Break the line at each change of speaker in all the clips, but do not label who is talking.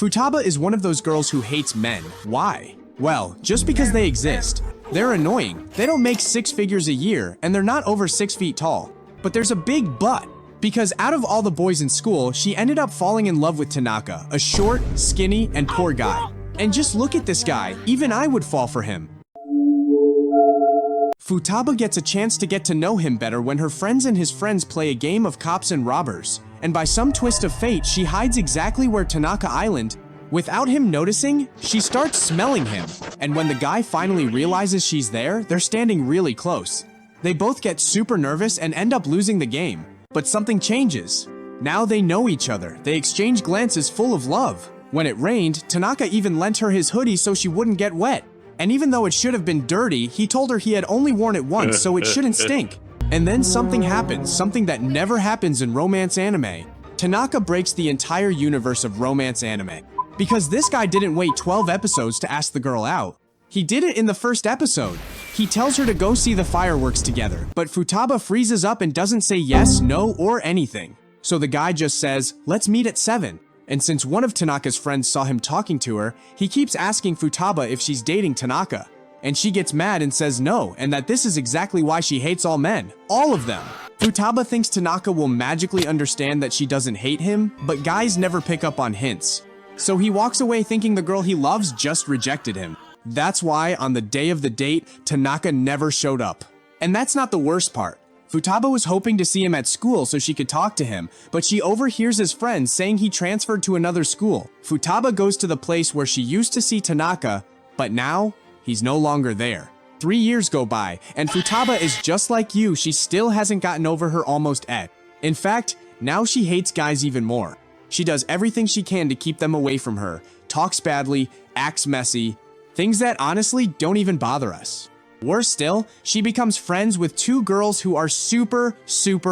Futaba is one of those girls who hates men. Why? Well, just because they exist. They're annoying. They don't make 6 figures a year, and they're not over 6 feet tall. But there's a big but. Because out of all the boys in school, she ended up falling in love with Tanaka, a short, skinny, and poor guy. And just look at this guy, even I would fall for him. Futaba gets a chance to get to know him better when her friends and his friends play a game of cops and robbers. And by some twist of fate, she hides exactly where Tanaka Island. Without him noticing, she starts smelling him. And when the guy finally realizes she's there, they're standing really close. They both get super nervous and end up losing the game. But something changes. Now they know each other. They exchange glances full of love. When it rained, Tanaka even lent her his hoodie so she wouldn't get wet. And even though it should have been dirty, he told her he had only worn it once so it shouldn't stink. And then something happens, something that never happens in romance anime. Tanaka breaks the entire universe of romance anime. Because this guy didn't wait 12 episodes to ask the girl out. He did it in the first episode. He tells her to go see the fireworks together, but Futaba freezes up and doesn't say yes, no, or anything. So the guy just says, let's meet at 7. And since one of Tanaka's friends saw him talking to her, he keeps asking Futaba if she's dating Tanaka. And she gets mad and says no, and that this is exactly why she hates all men. All of them. Futaba thinks Tanaka will magically understand that she doesn't hate him, but guys never pick up on hints. So he walks away thinking the girl he loves just rejected him. That's why, on the day of the date, Tanaka never showed up. And that's not the worst part. Futaba was hoping to see him at school so she could talk to him, but she overhears his friends saying he transferred to another school. Futaba goes to the place where she used to see Tanaka, but now, he's no longer there. 3 years go by, and Futaba is just like you, she still hasn't gotten over her almost ex. In fact, now she hates guys even more. She does everything she can to keep them away from her, talks badly, acts messy, things that honestly don't even bother us. Worse still, she becomes friends with 2 girls who are super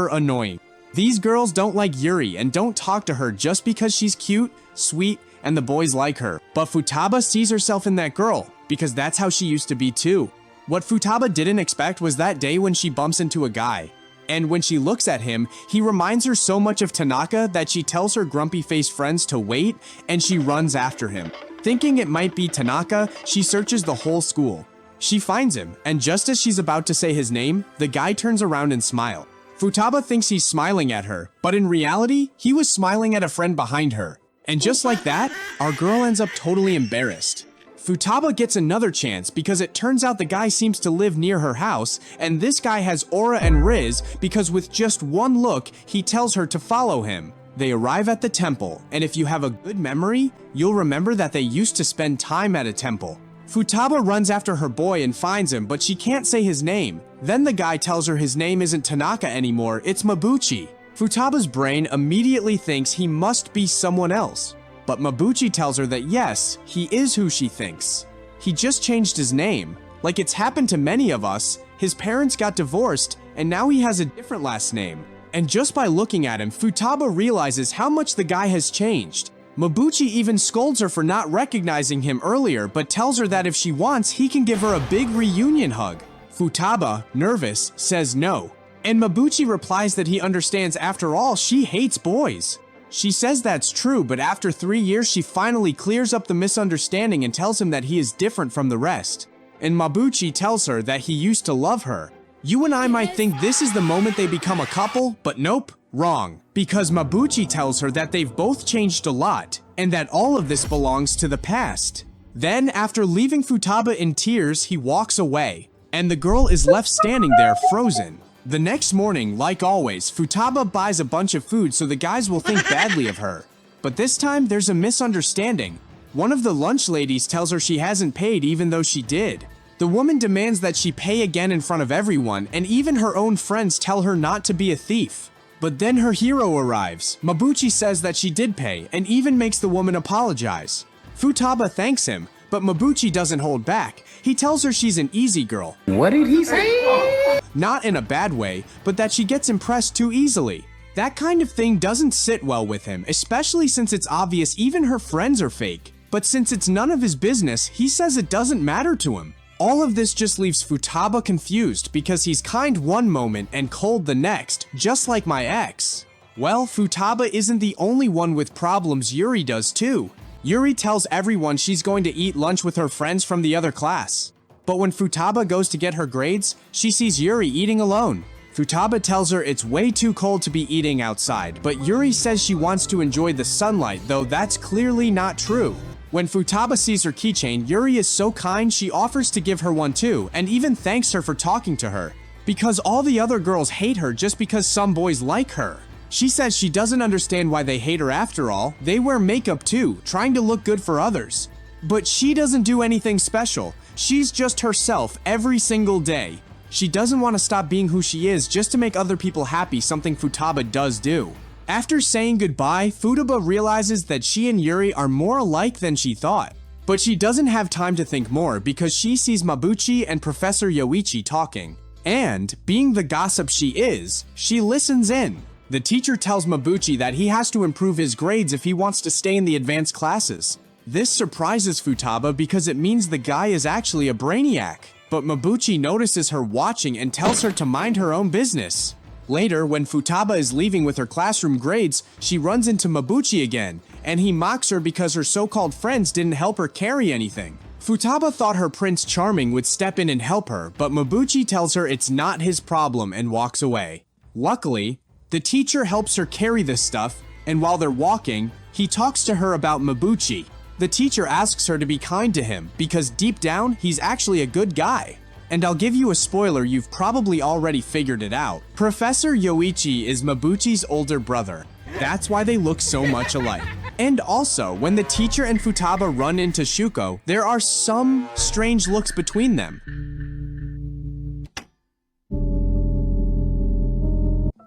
annoying. These girls don't like Yuri and don't talk to her just because she's cute, sweet, and the boys like her. But Futaba sees herself in that girl, because that's how she used to be too. What Futaba didn't expect was that day when she bumps into a guy. And when she looks at him, he reminds her so much of Tanaka that she tells her grumpy-faced friends to wait, and she runs after him. Thinking it might be Tanaka, she searches the whole school. She finds him, and just as she's about to say his name, the guy turns around and smiles. Futaba thinks he's smiling at her, but in reality, he was smiling at a friend behind her. And just like that, our girl ends up totally embarrassed. Futaba gets another chance because it turns out the guy seems to live near her house, and this guy has aura and riz because with just one look, he tells her to follow him. They arrive at the temple, and if you have a good memory, you'll remember that they used to spend time at a temple. Futaba runs after her boy and finds him, but she can't say his name. Then the guy tells her his name isn't Tanaka anymore, it's Mabuchi. Futaba's brain immediately thinks he must be someone else. But Mabuchi tells her that yes, he is who she thinks. He just changed his name. Like it's happened to many of us, his parents got divorced, and now he has a different last name. And just by looking at him, Futaba realizes how much the guy has changed. Mabuchi even scolds her for not recognizing him earlier, but tells her that if she wants, he can give her a big reunion hug. Futaba, nervous, says no. And Mabuchi replies that he understands after all, she hates boys. She says that's true, but after 3 years, she finally clears up the misunderstanding and tells him that he is different from the rest. And Mabuchi tells her that he used to love her. You and I might think this is the moment they become a couple, but nope, wrong. Because Mabuchi tells her that they've both changed a lot, and that all of this belongs to the past. Then, after leaving Futaba in tears, he walks away, and the girl is left standing there frozen. The next morning, like always, Futaba buys a bunch of food so the guys will think badly of her. But this time, there's a misunderstanding. One of the lunch ladies tells her she hasn't paid even though she did. The woman demands that she pay again in front of everyone, and even her own friends tell her not to be a thief. But then her hero arrives. Mabuchi says that she did pay, and even makes the woman apologize. Futaba thanks him, but Mabuchi doesn't hold back. He tells her she's an easy girl.
What did he say?
Not in a bad way, but that she gets impressed too easily. That kind of thing doesn't sit well with him, especially since it's obvious even her friends are fake. But since it's none of his business, he says it doesn't matter to him. All of this just leaves Futaba confused because he's kind one moment and cold the next, just like my ex. Well, Futaba isn't the only one with problems, Yuri does too. Yuri tells everyone she's going to eat lunch with her friends from the other class. But when Futaba goes to get her grades, she sees Yuri eating alone. Futaba tells her it's way too cold to be eating outside, but Yuri says she wants to enjoy the sunlight, though that's clearly not true. When Futaba sees her keychain, Yuri is so kind she offers to give her one too, and even thanks her for talking to her, because all the other girls hate her just because some boys like her. She says she doesn't understand why they hate her after all. They wear makeup too, trying to look good for others. But she doesn't do anything special. She's just herself every single day. She doesn't want to stop being who she is just to make other people happy, something Futaba does do. After saying goodbye, Futaba realizes that she and Yuri are more alike than she thought. But she doesn't have time to think more because she sees Mabuchi and Professor Yoichi talking. And, being the gossip she is, she listens in. The teacher tells Mabuchi that he has to improve his grades if he wants to stay in the advanced classes. This surprises Futaba because it means the guy is actually a brainiac. But Mabuchi notices her watching and tells her to mind her own business. Later, when Futaba is leaving with her classroom grades, she runs into Mabuchi again, and he mocks her because her so-called friends didn't help her carry anything. Futaba thought her Prince Charming would step in and help her, but Mabuchi tells her it's not his problem and walks away. Luckily, the teacher helps her carry this stuff, and while they're walking, he talks to her about Mabuchi. The teacher asks her to be kind to him because deep down, he's actually a good guy. And I'll give you a spoiler, you've probably already figured it out. Professor Yoichi is Mabuchi's older brother. That's why they look so much alike. And also, when the teacher and Futaba run into Shuko, there are some strange looks between them.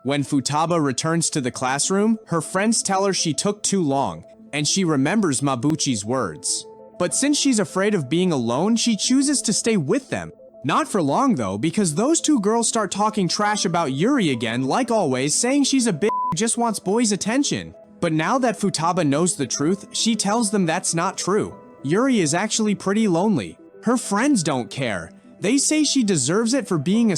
When Futaba returns to the classroom, her friends tell her she took too long, and she remembers Mabuchi's words. But since she's afraid of being alone, she chooses to stay with them. Not for long though, because those two girls start talking trash about Yuri again, like always, saying she's a bitch who just wants boys' attention. But now that Futaba knows the truth, she tells them that's not true. Yuri is actually pretty lonely. Her friends don't care. They say she deserves it for being a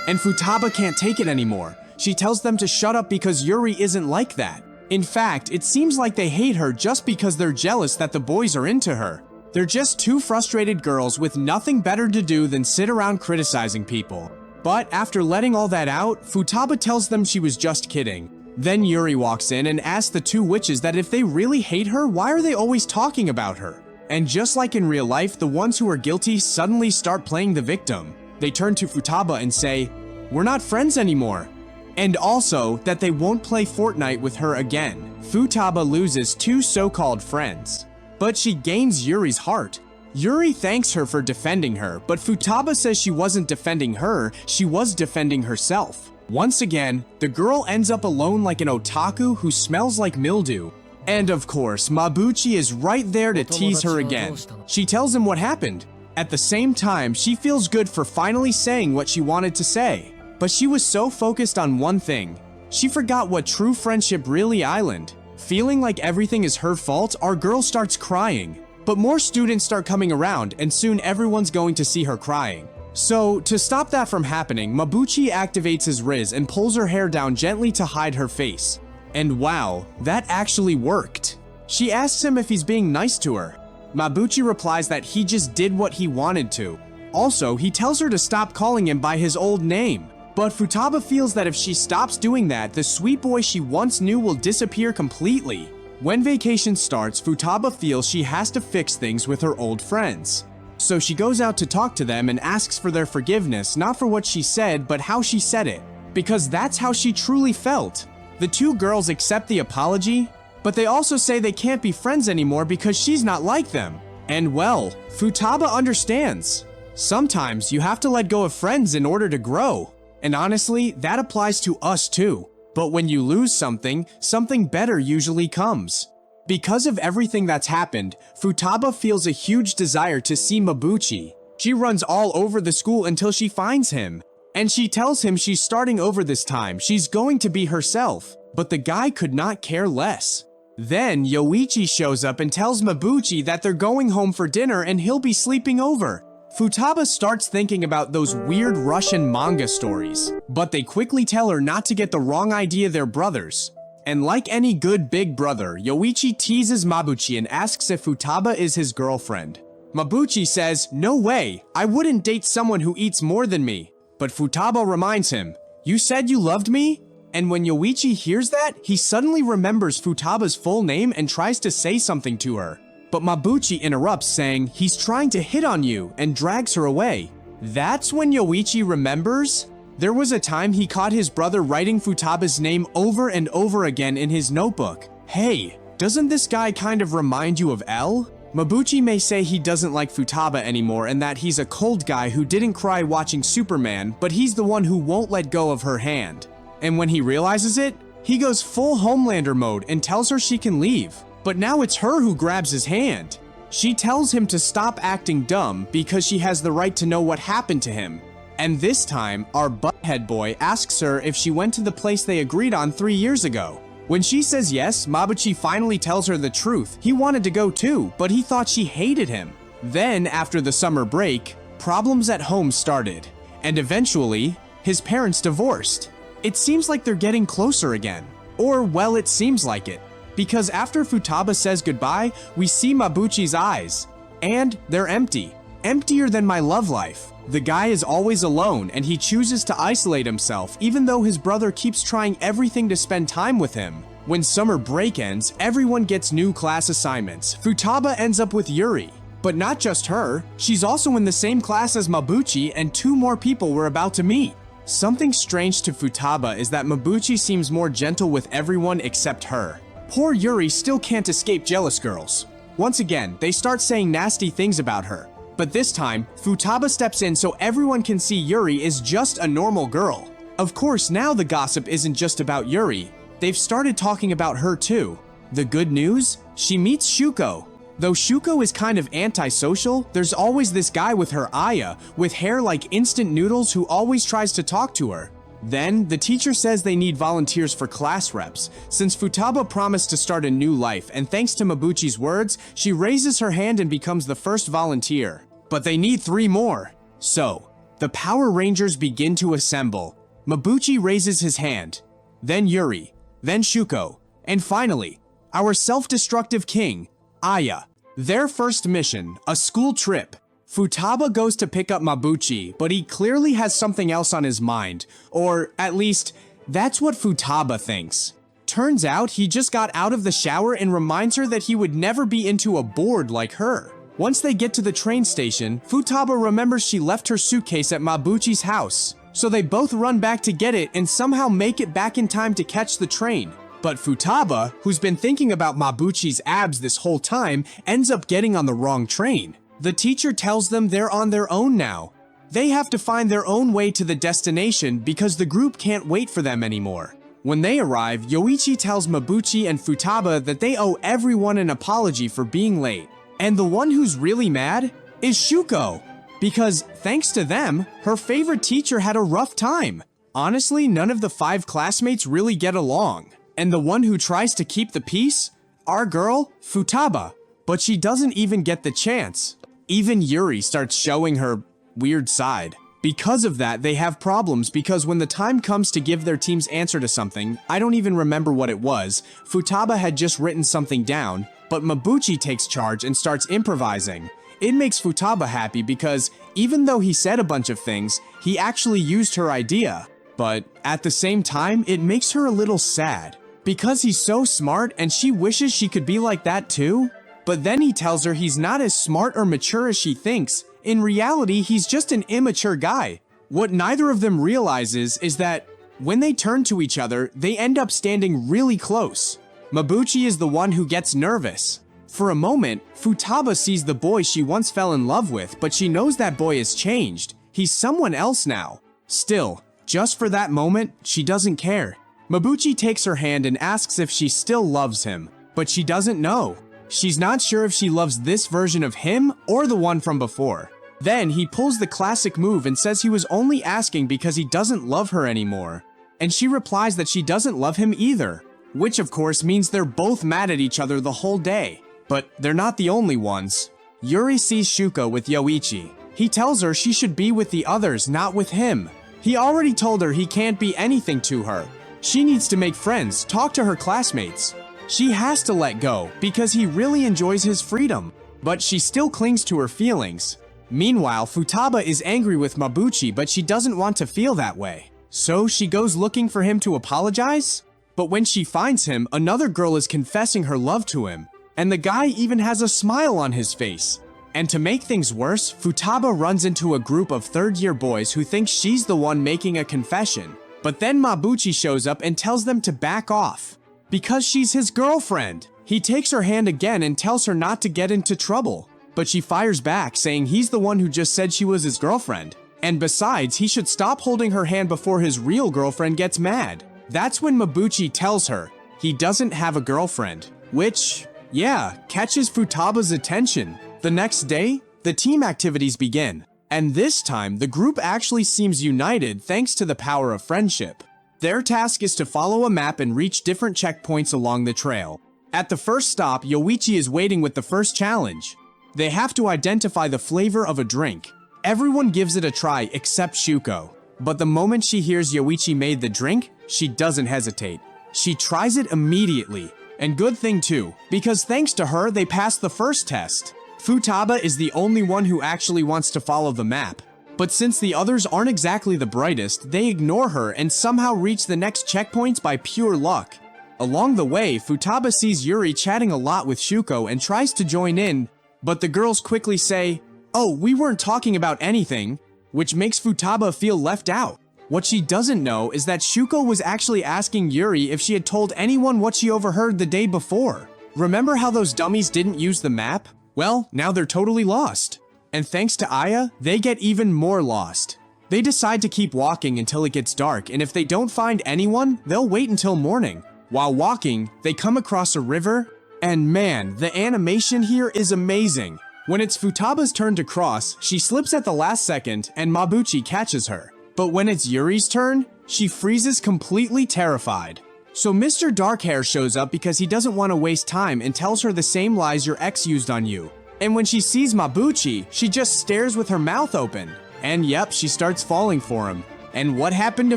and Futaba can't take it anymore. She tells them to shut up because Yuri isn't like that. In fact, it seems like they hate her just because they're jealous that the boys are into her. They're just two frustrated girls with nothing better to do than sit around criticizing people. But after letting all that out, Futaba tells them she was just kidding. Then Yuri walks in and asks the two witches that if they really hate her, why are they always talking about her? And just like in real life, the ones who are guilty suddenly start playing the victim. They turn to Futaba and say, "We're not friends anymore." And also, that they won't play Fortnite with her again. Futaba loses two so-called friends. But she gains Yuri's heart. Yuri thanks her for defending her, but Futaba says she wasn't defending her, she was defending herself. Once again, the girl ends up alone like an otaku who smells like mildew. And of course, Mabuchi is right there to tease her again. She tells him what happened. At the same time, she feels good for finally saying what she wanted to say. But she was so focused on one thing. She forgot what true friendship really island. Feeling like everything is her fault, our girl starts crying. But more students start coming around, and soon everyone's going to see her crying. So, to stop that from happening, Mabuchi activates his Riz and pulls her hair down gently to hide her face. And wow, that actually worked. She asks him if he's being nice to her. Mabuchi replies that he just did what he wanted to. Also, he tells her to stop calling him by his old name. But Futaba feels that if she stops doing that, the sweet boy she once knew will disappear completely. When vacation starts, Futaba feels she has to fix things with her old friends. So she goes out to talk to them and asks for their forgiveness, not for what she said, but how she said it. Because that's how she truly felt. The two girls accept the apology, but they also say they can't be friends anymore because she's not like them. And well, Futaba understands. Sometimes you have to let go of friends in order to grow. And honestly, that applies to us too. But when you lose something, something better usually comes. Because of everything that's happened, Futaba feels a huge desire to see Mabuchi. She runs all over the school until she finds him. And she tells him she's starting over this time, she's going to be herself. But the guy could not care less. Then Yoichi shows up and tells Mabuchi that they're going home for dinner and he'll be sleeping over. Futaba starts thinking about those weird Russian manga stories, but they quickly tell her not to get the wrong idea they're brothers. And like any good big brother, Yoichi teases Mabuchi and asks if Futaba is his girlfriend. Mabuchi says, "No way, I wouldn't date someone who eats more than me." But Futaba reminds him, "You said you loved me?" And when Yoichi hears that, he suddenly remembers Futaba's full name and tries to say something to her. But Mabuchi interrupts, saying he's trying to hit on you, and drags her away. That's when Yoichi remembers there was a time he caught his brother writing Futaba's name over and over again in his notebook. Hey, doesn't this guy kind of remind you of L? Mabuchi may say he doesn't like Futaba anymore and that he's a cold guy who didn't cry watching Superman, but he's the one who won't let go of her hand. And when he realizes it, he goes full Homelander mode and tells her she can leave. But now it's her who grabs his hand. She tells him to stop acting dumb because she has the right to know what happened to him. And this time, our butthead boy asks her if she went to the place they agreed on 3 years ago. When she says yes, Mabuchi finally tells her the truth. He wanted to go too, but he thought she hated him. Then, after the summer break, problems at home started. And eventually, his parents divorced. It seems like they're getting closer again. Or, well, it seems like it. Because after Futaba says goodbye, we see Mabuchi's eyes. And they're empty. Emptier than my love life. The guy is always alone, and he chooses to isolate himself even though his brother keeps trying everything to spend time with him. When summer break ends, everyone gets new class assignments. Futaba ends up with Yuri. But not just her, she's also in the same class as Mabuchi, and 2 more people we're about to meet. Something strange to Futaba is that Mabuchi seems more gentle with everyone except her. Poor Yuri still can't escape jealous girls. Once again, they start saying nasty things about her. But this time, Futaba steps in so everyone can see Yuri is just a normal girl. Of course, now the gossip isn't just about Yuri. They've started talking about her too. The good news? She meets Shuko. Though Shuko is kind of antisocial, there's always this guy with her Aya, with hair like instant noodles who always tries to talk to her. Then, the teacher says they need volunteers for class reps, since Futaba promised to start a new life, and thanks to Mabuchi's words, she raises her hand and becomes the first volunteer. But they need 3 more. So, the Power Rangers begin to assemble. Mabuchi raises his hand, then Yuri, then Shuko, and finally, our self-destructive king, Aya. Their first mission, a school trip. Futaba goes to pick up Mabuchi, but he clearly has something else on his mind, or at least, that's what Futaba thinks. Turns out he just got out of the shower and reminds her that he would never be into a board like her. Once they get to the train station, Futaba remembers she left her suitcase at Mabuchi's house. So they both run back to get it and somehow make it back in time to catch the train. But Futaba, who's been thinking about Mabuchi's abs this whole time, ends up getting on the wrong train. The teacher tells them they're on their own now. They have to find their own way to the destination because the group can't wait for them anymore. When they arrive, Yoichi tells Mabuchi and Futaba that they owe everyone an apology for being late. And the one who's really mad is Shuko. Because thanks to them, her favorite teacher had a rough time. Honestly, none of the 5 classmates really get along. And the one who tries to keep the peace? Our girl, Futaba. But she doesn't even get the chance. Even Yuri starts showing her weird side. Because of that, they have problems because when the time comes to give their team's answer to something, I don't even remember what it was, Futaba had just written something down, but Mabuchi takes charge and starts improvising. It makes Futaba happy because even though he said a bunch of things, he actually used her idea. But at the same time, it makes her a little sad. Because he's so smart and she wishes she could be like that too. But then he tells her he's not as smart or mature as she thinks. In reality, he's just an immature guy. What neither of them realizes is that when they turn to each other, they end up standing really close. Mabuchi is the one who gets nervous. For a moment, Futaba sees the boy she once fell in love with, but she knows that boy has changed. He's someone else now. Still, just for that moment, she doesn't care. Mabuchi takes her hand and asks if she still loves him, but she doesn't know. She's not sure if she loves this version of him or the one from before. Then he pulls the classic move and says he was only asking because he doesn't love her anymore. And she replies that she doesn't love him either, which of course means they're both mad at each other the whole day. But they're not the only ones. Yuri sees Shuko with Yoichi. He tells her she should be with the others, not with him. He already told her he can't be anything to her. She needs to make friends, talk to her classmates. She has to let go because he really enjoys his freedom, but she still clings to her feelings. Meanwhile, Futaba is angry with Mabuchi, but she doesn't want to feel that way. So she goes looking for him to apologize. But when she finds him, another girl is confessing her love to him, and the guy even has a smile on his face. And to make things worse, Futaba runs into a group of third-year boys who think she's the one making a confession. But then Mabuchi shows up and tells them to back off, because she's his girlfriend. He takes her hand again and tells her not to get into trouble, but she fires back, saying he's the one who just said she was his girlfriend. And besides, he should stop holding her hand before his real girlfriend gets mad. That's when Mabuchi tells her he doesn't have a girlfriend, which, yeah, catches Futaba's attention. The next day, the team activities begin, and this time the group actually seems united thanks to the power of friendship. Their task is to follow a map and reach different checkpoints along the trail. At the first stop, Yoichi is waiting with the first challenge. They have to identify the flavor of a drink. Everyone gives it a try except Shuko. But the moment she hears Yoichi made the drink, she doesn't hesitate. She tries it immediately. And good thing too, because thanks to her, they passed the first test. Futaba is the only one who actually wants to follow the map. But since the others aren't exactly the brightest, they ignore her and somehow reach the next checkpoints by pure luck. Along the way, Futaba sees Yuri chatting a lot with Shuko and tries to join in, but the girls quickly say, "Oh, we weren't talking about anything," which makes Futaba feel left out. What she doesn't know is that Shuko was actually asking Yuri if she had told anyone what she overheard the day before. Remember how those dummies didn't use the map? Well, now they're totally lost. And thanks to Aya, they get even more lost. They decide to keep walking until it gets dark, and if they don't find anyone, they'll wait until morning. While walking, they come across a river, and man, the animation here is amazing. When it's Futaba's turn to cross, she slips at the last second, and Mabuchi catches her. But when it's Yuri's turn, she freezes completely terrified. So Mr. Darkhair shows up because he doesn't want to waste time and tells her the same lies your ex used on you. And when she sees Mabuchi, she just stares with her mouth open. And yep, she starts falling for him. And what happened to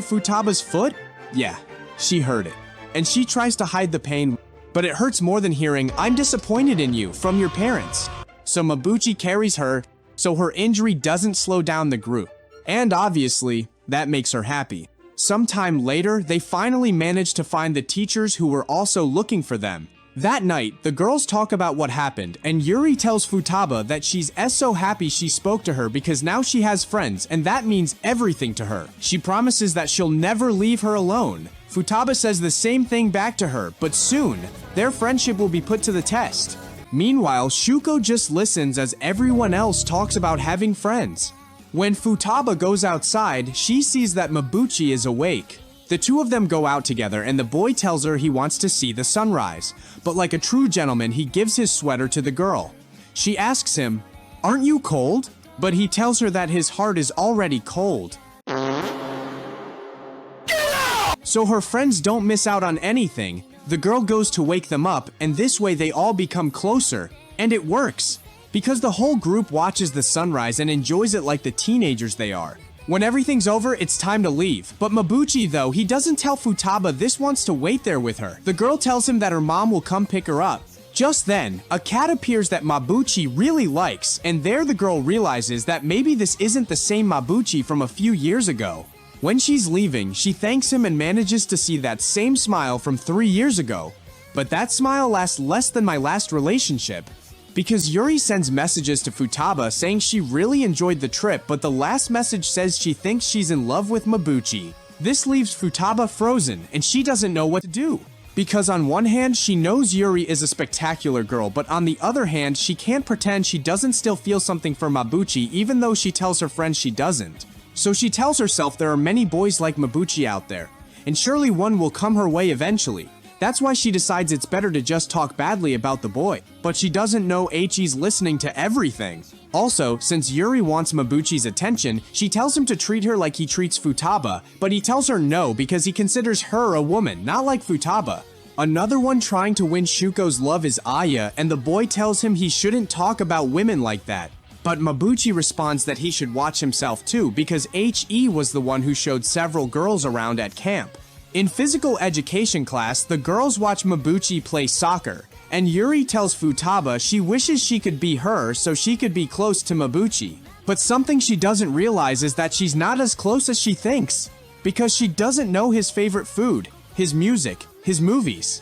Futaba's foot? Yeah, she hurt it. And she tries to hide the pain, but it hurts more than hearing, "I'm disappointed in you," from your parents. So Mabuchi carries her, so her injury doesn't slow down the group. And obviously, that makes her happy. Sometime later, they finally manage to find the teachers who were also looking for them. That night, the girls talk about what happened, and Yuri tells Futaba that she's so happy she spoke to her because now she has friends, and that means everything to her. She promises that she'll never leave her alone. Futaba says the same thing back to her, but soon, their friendship will be put to the test. Meanwhile, Shuko just listens as everyone else talks about having friends. When Futaba goes outside, she sees that Mabuchi is awake. The two of them go out together and the boy tells her he wants to see the sunrise. But like a true gentleman, he gives his sweater to the girl. She asks him, "Aren't you cold?" But he tells her that his heart is already cold. So her friends don't miss out on anything. The girl goes to wake them up, and this way they all become closer. And it works, because the whole group watches the sunrise and enjoys it like the teenagers they are. When everything's over, it's time to leave. But Mabuchi, though, he doesn't tell Futaba this wants to wait there with her. The girl tells him that her mom will come pick her up. Just then, a cat appears that Mabuchi really likes, and there the girl realizes that maybe this isn't the same Mabuchi from a few years ago. When she's leaving, she thanks him and manages to see that same smile from 3 years ago. But that smile lasts less than my last relationship. Because Yuri sends messages to Futaba saying she really enjoyed the trip, but the last message says she thinks she's in love with Mabuchi. This leaves Futaba frozen, and she doesn't know what to do. Because on one hand, she knows Yuri is a spectacular girl, but on the other hand, she can't pretend she doesn't still feel something for Mabuchi even though she tells her friends she doesn't. So she tells herself there are many boys like Mabuchi out there, and surely one will come her way eventually. That's why she decides it's better to just talk badly about the boy. But she doesn't know Eiichi's listening to everything. Also, since Yuri wants Mabuchi's attention, she tells him to treat her like he treats Futaba, but he tells her no because he considers her a woman, not like Futaba. Another one trying to win Shuko's love is Aya, and the boy tells him he shouldn't talk about women like that. But Mabuchi responds that he should watch himself too because HE was the one who showed several girls around at camp. In physical education class, the girls watch Mabuchi play soccer, and Yuri tells Futaba she wishes she could be her so she could be close to Mabuchi. But something she doesn't realize is that she's not as close as she thinks, because she doesn't know his favorite food, his music, his movies.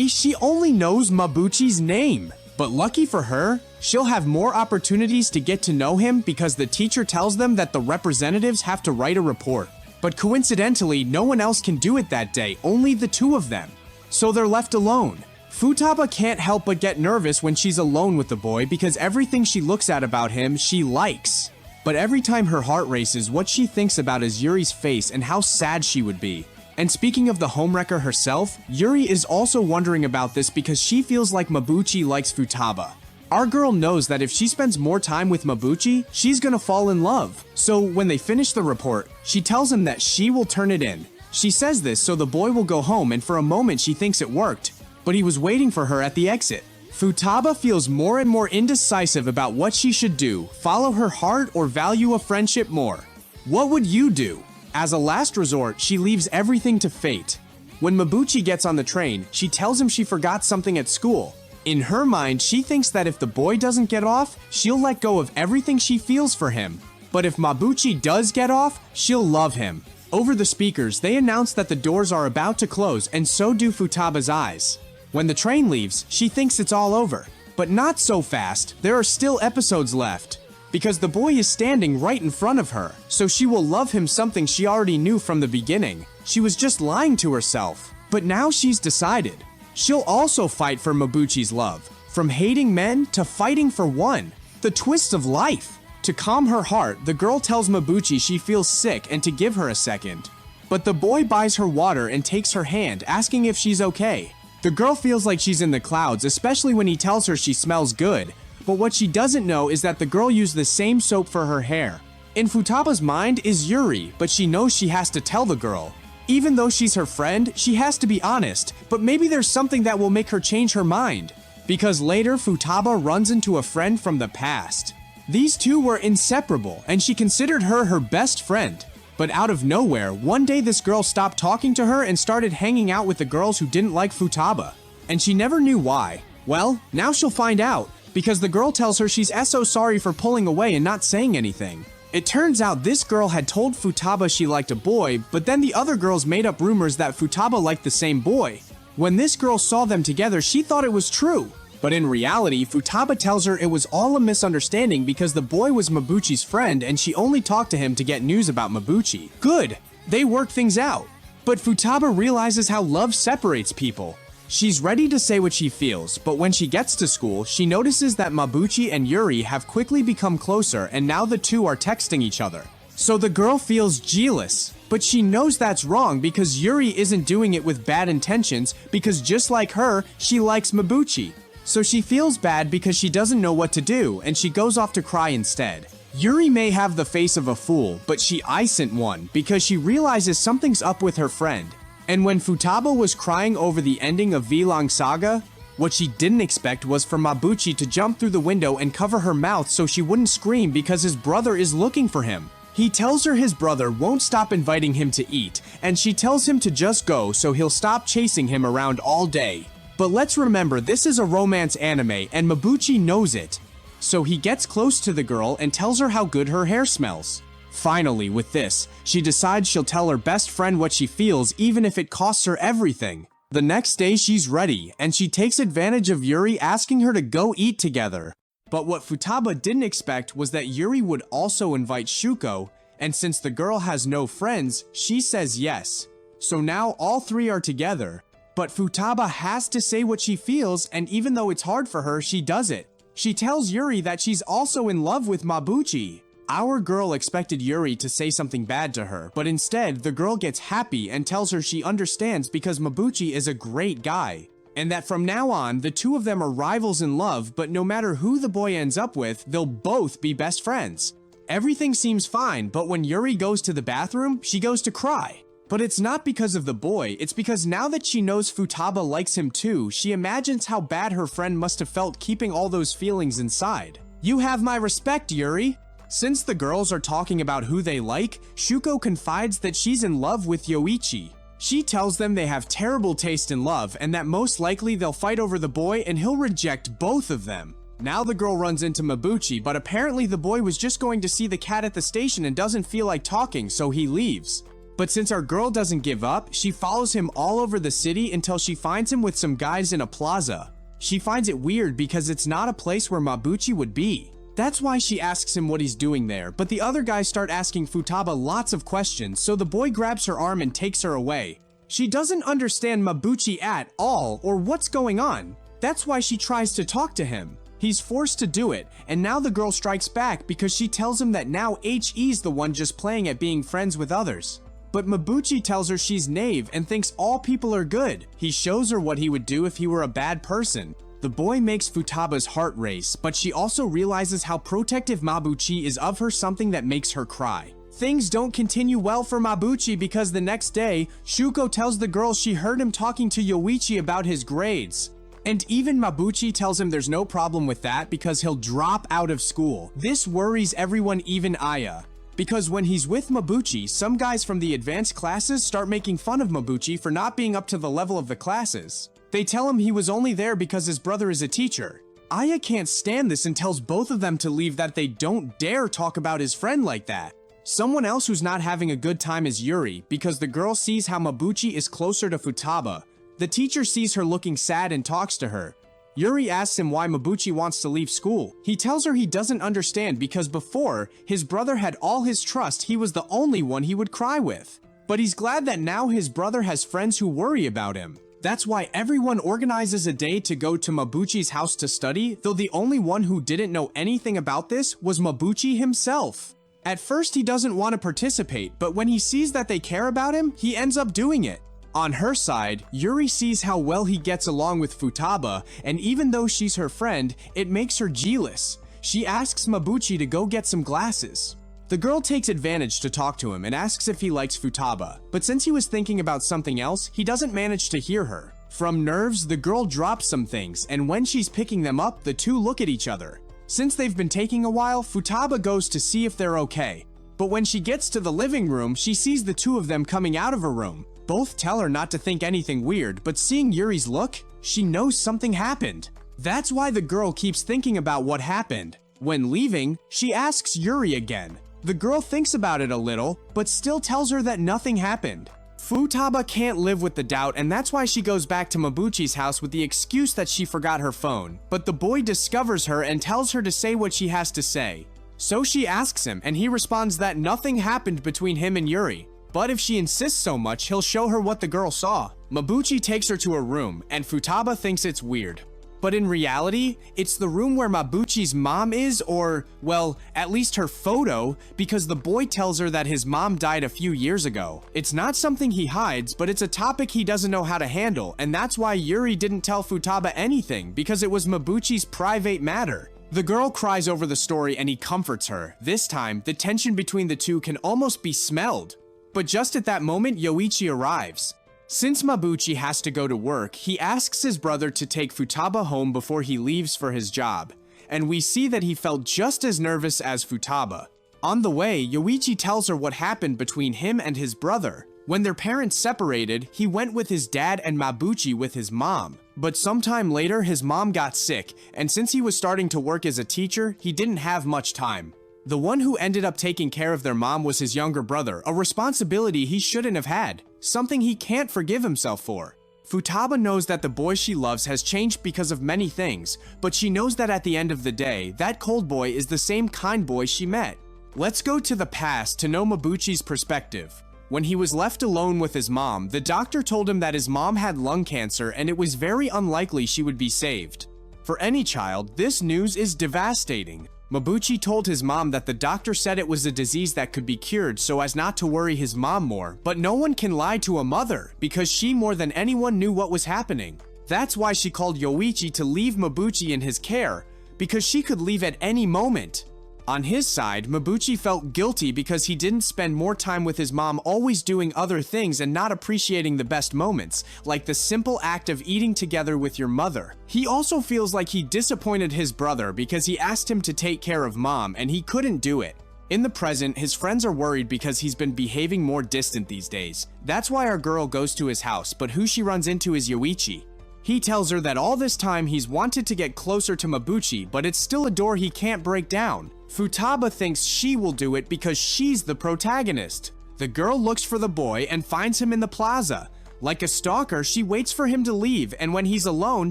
She only knows Mabuchi's name. But lucky for her, she'll have more opportunities to get to know him because the teacher tells them that the representatives have to write a report. But coincidentally, no one else can do it that day, only the two of them. So they're left alone. Futaba can't help but get nervous when she's alone with the boy because everything she looks at about him, she likes. But every time her heart races, what she thinks about is Yuri's face and how sad she would be. And speaking of the homewrecker herself, Yuri is also wondering about this because she feels like Mabuchi likes Futaba. Our girl knows that if she spends more time with Mabuchi, she's gonna fall in love. So when they finish the report, she tells him that she will turn it in. She says this so the boy will go home, and for a moment she thinks it worked, but he was waiting for her at the exit. Futaba feels more and more indecisive about what she should do, follow her heart or value a friendship more. What would you do? As a last resort, she leaves everything to fate. When Mabuchi gets on the train, she tells him she forgot something at school. In her mind, she thinks that if the boy doesn't get off, she'll let go of everything she feels for him. But if Mabuchi does get off, she'll love him. Over the speakers, they announce that the doors are about to close, and so do Futaba's eyes. When the train leaves, she thinks it's all over. But not so fast, there are still episodes left. Because the boy is standing right in front of her, so she will love him, something she already knew from the beginning. She was just lying to herself. But now she's decided. She'll also fight for Mabuchi's love. From hating men to fighting for one. The twists of life. To calm her heart, the girl tells Mabuchi she feels sick and to give her a second. But the boy buys her water and takes her hand, asking if she's okay. The girl feels like she's in the clouds, especially when he tells her she smells good. But what she doesn't know is that the girl used the same soap for her hair. In Futaba's mind is Yuri, but she knows she has to tell the girl. Even though she's her friend, she has to be honest, but maybe there's something that will make her change her mind. Because later, Futaba runs into a friend from the past. These two were inseparable, and she considered her her best friend. But out of nowhere, one day this girl stopped talking to her and started hanging out with the girls who didn't like Futaba. And she never knew why. Well, now she'll find out. Because the girl tells her she's so sorry for pulling away and not saying anything. It turns out this girl had told Futaba she liked a boy, but then the other girls made up rumors that Futaba liked the same boy. When this girl saw them together, she thought it was true. But in reality, Futaba tells her it was all a misunderstanding because the boy was Mabuchi's friend and she only talked to him to get news about Mabuchi. Good! They work things out. But Futaba realizes how love separates people. She's ready to say what she feels, but when she gets to school, she notices that Mabuchi and Yuri have quickly become closer and now the two are texting each other. So the girl feels jealous, but she knows that's wrong because Yuri isn't doing it with bad intentions because just like her, she likes Mabuchi. So she feels bad because she doesn't know what to do and she goes off to cry instead. Yuri may have the face of a fool, but she isn't one because she realizes something's up with her friend. And when Futaba was crying over the ending of V-Long Saga, what she didn't expect was for Mabuchi to jump through the window and cover her mouth so she wouldn't scream because his brother is looking for him. He tells her his brother won't stop inviting him to eat, and she tells him to just go so he'll stop chasing him around all day. But let's remember, this is a romance anime and Mabuchi knows it. So he gets close to the girl and tells her how good her hair smells. Finally, with this, she decides she'll tell her best friend what she feels even if it costs her everything. The next day she's ready, and she takes advantage of Yuri asking her to go eat together. But what Futaba didn't expect was that Yuri would also invite Shuko, and since the girl has no friends, she says yes. So now all three are together. But Futaba has to say what she feels, and even though it's hard for her, she does it. She tells Yuri that she's also in love with Mabuchi. Our girl expected Yuri to say something bad to her, but instead, the girl gets happy and tells her she understands because Mabuchi is a great guy. And that from now on, the two of them are rivals in love, but no matter who the boy ends up with, they'll both be best friends. Everything seems fine, but when Yuri goes to the bathroom, she goes to cry. But it's not because of the boy, it's because now that she knows Futaba likes him too, she imagines how bad her friend must have felt keeping all those feelings inside. You have my respect, Yuri. Since the girls are talking about who they like, Shuko confides that she's in love with Yoichi. She tells them they have terrible taste in love and that most likely they'll fight over the boy and he'll reject both of them. Now the girl runs into Mabuchi, but apparently the boy was just going to see the cat at the station and doesn't feel like talking, so he leaves. But since our girl doesn't give up, she follows him all over the city until she finds him with some guys in a plaza. She finds it weird because it's not a place where Mabuchi would be. That's why she asks him what he's doing there, but the other guys start asking Futaba lots of questions, so the boy grabs her arm and takes her away. She doesn't understand Mabuchi at all or what's going on. That's why she tries to talk to him. He's forced to do it, and now the girl strikes back because she tells him that now HE's the one just playing at being friends with others. But Mabuchi tells her she's naive and thinks all people are good. He shows her what he would do if he were a bad person. The boy makes Futaba's heart race, but she also realizes how protective Mabuchi is of her, something that makes her cry. Things don't continue well for Mabuchi because the next day, Shuko tells the girl she heard him talking to Yoichi about his grades. And even Mabuchi tells him there's no problem with that because he'll drop out of school. This worries everyone, even Aya. Because when he's with Mabuchi, some guys from the advanced classes start making fun of Mabuchi for not being up to the level of the classes. They tell him he was only there because his brother is a teacher. Aya can't stand this and tells both of them to leave, that they don't dare talk about his friend like that. Someone else who's not having a good time is Yuri, because the girl sees how Mabuchi is closer to Futaba. The teacher sees her looking sad and talks to her. Yuri asks him why Mabuchi wants to leave school. He tells her he doesn't understand because before, his brother had all his trust, he was the only one he would cry with. But he's glad that now his brother has friends who worry about him. That's why everyone organizes a day to go to Mabuchi's house to study, though the only one who didn't know anything about this was Mabuchi himself. At first he doesn't want to participate, but when he sees that they care about him, he ends up doing it. On her side, Yuri sees how well he gets along with Futaba, and even though she's her friend, it makes her jealous. She asks Mabuchi to go get some glasses. The girl takes advantage to talk to him and asks if he likes Futaba, but since he was thinking about something else, he doesn't manage to hear her. From nerves, the girl drops some things, and when she's picking them up, the two look at each other. Since they've been taking a while, Futaba goes to see if they're okay. But when she gets to the living room, she sees the two of them coming out of her room. Both tell her not to think anything weird, but seeing Yuri's look, she knows something happened. That's why the girl keeps thinking about what happened. When leaving, she asks Yuri again. The girl thinks about it a little, but still tells her that nothing happened. Futaba can't live with the doubt, and that's why she goes back to Mabuchi's house with the excuse that she forgot her phone. But the boy discovers her and tells her to say what she has to say. So she asks him, and he responds that nothing happened between him and Yuri. But if she insists so much, he'll show her what the girl saw. Mabuchi takes her to her room, and Futaba thinks it's weird. But in reality, it's the room where Mabuchi's mom is, or, well, at least her photo, because the boy tells her that his mom died a few years ago. It's not something he hides, but it's a topic he doesn't know how to handle, and that's why Yuri didn't tell Futaba anything, because it was Mabuchi's private matter. The girl cries over the story and he comforts her. This time, the tension between the two can almost be smelled. But just at that moment, Yoichi arrives. Since Mabuchi has to go to work, he asks his brother to take Futaba home before he leaves for his job, and we see that he felt just as nervous as Futaba. On the way, Yoichi tells her what happened between him and his brother. When their parents separated, he went with his dad and Mabuchi with his mom. But sometime later, his mom got sick, and since he was starting to work as a teacher, he didn't have much time. The one who ended up taking care of their mom was his younger brother, a responsibility he shouldn't have had, something he can't forgive himself for. Futaba knows that the boy she loves has changed because of many things, but she knows that at the end of the day, that cold boy is the same kind boy she met. Let's go to the past to know Mabuchi's perspective. When he was left alone with his mom, the doctor told him that his mom had lung cancer and it was very unlikely she would be saved. For any child, this news is devastating. Mabuchi told his mom that the doctor said it was a disease that could be cured so as not to worry his mom more, but no one can lie to a mother because she more than anyone knew what was happening. That's why she called Yoichi to leave Mabuchi in his care, because she could leave at any moment. On his side, Mabuchi felt guilty because he didn't spend more time with his mom, always doing other things and not appreciating the best moments, like the simple act of eating together with your mother. He also feels like he disappointed his brother because he asked him to take care of mom and he couldn't do it. In the present, his friends are worried because he's been behaving more distant these days. That's why our girl goes to his house, but who she runs into is Yoichi. He tells her that all this time he's wanted to get closer to Mabuchi, but it's still a door he can't break down. Futaba thinks she will do it because she's the protagonist. The girl looks for the boy and finds him in the plaza. Like a stalker, she waits for him to leave, and when he's alone,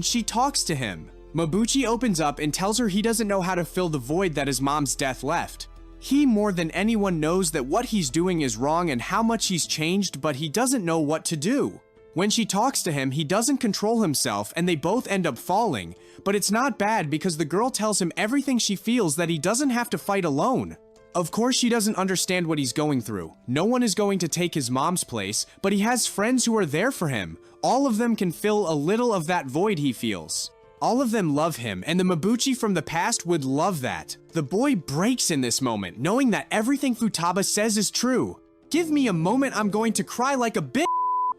she talks to him. Mabuchi opens up and tells her he doesn't know how to fill the void that his mom's death left. He more than anyone knows that what he's doing is wrong and how much he's changed, but he doesn't know what to do. When she talks to him, he doesn't control himself and they both end up falling. But it's not bad because the girl tells him everything she feels, that he doesn't have to fight alone. Of course, she doesn't understand what he's going through. No one is going to take his mom's place, but he has friends who are there for him. All of them can fill a little of that void he feels. All of them love him, and the Mabuchi from the past would love that. The boy breaks in this moment, knowing that everything Futaba says is true. Give me a moment, I'm going to cry like a bitch.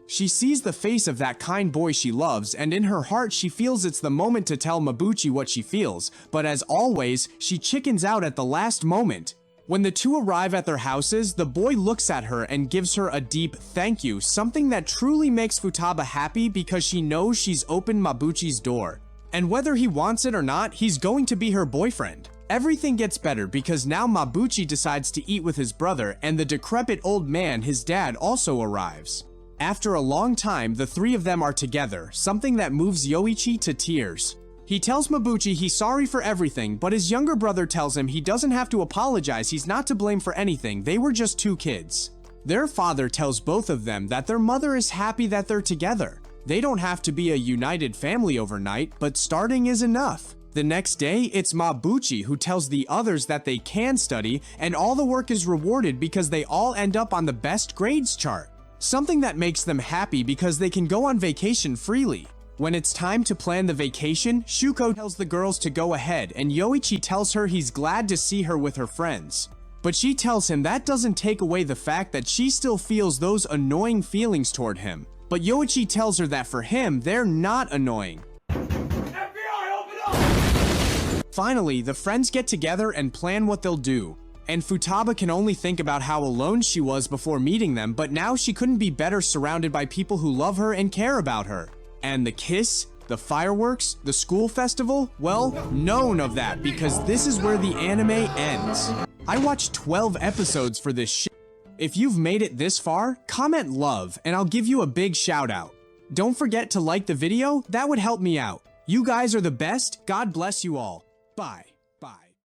She sees the face of that kind boy she loves, and in her heart she feels it's the moment to tell Mabuchi what she feels, but as always, she chickens out at the last moment. When the two arrive at their houses, the boy looks at her and gives her a deep thank you, something that truly makes Futaba happy because she knows she's opened Mabuchi's door. And whether he wants it or not, he's going to be her boyfriend. Everything gets better because now Mabuchi decides to eat with his brother, and the decrepit old man, his dad, also arrives. After a long time, the three of them are together, something that moves Yoichi to tears. He tells Mabuchi he's sorry for everything, but his younger brother tells him he doesn't have to apologize, he's not to blame for anything, they were just two kids. Their father tells both of them that their mother is happy that they're together. They don't have to be a united family overnight, but starting is enough. The next day, it's Mabuchi who tells the others that they can study, and all the work is rewarded because they all end up on the best grades chart. Something that makes them happy because they can go on vacation freely. When it's time to plan the vacation, Shuko tells the girls to go ahead, and Yoichi tells her he's glad to see her with her friends. But she tells him that doesn't take away the fact that she still feels those annoying feelings toward him. But Yoichi tells her that for him, they're not annoying.
FBI, open up!
Finally, the friends get together and plan what they'll do. And Futaba can only think about how alone she was before meeting them, but now she couldn't be better surrounded by people who love her and care about her. And the kiss, the fireworks, the school festival, well, none of that, because this is where the anime ends. I watched 12 episodes for this shit. If you've made it this far, comment love and I'll give you a big shout out. Don't forget to like the video, that would help me out. You guys are the best, God bless you all. Bye.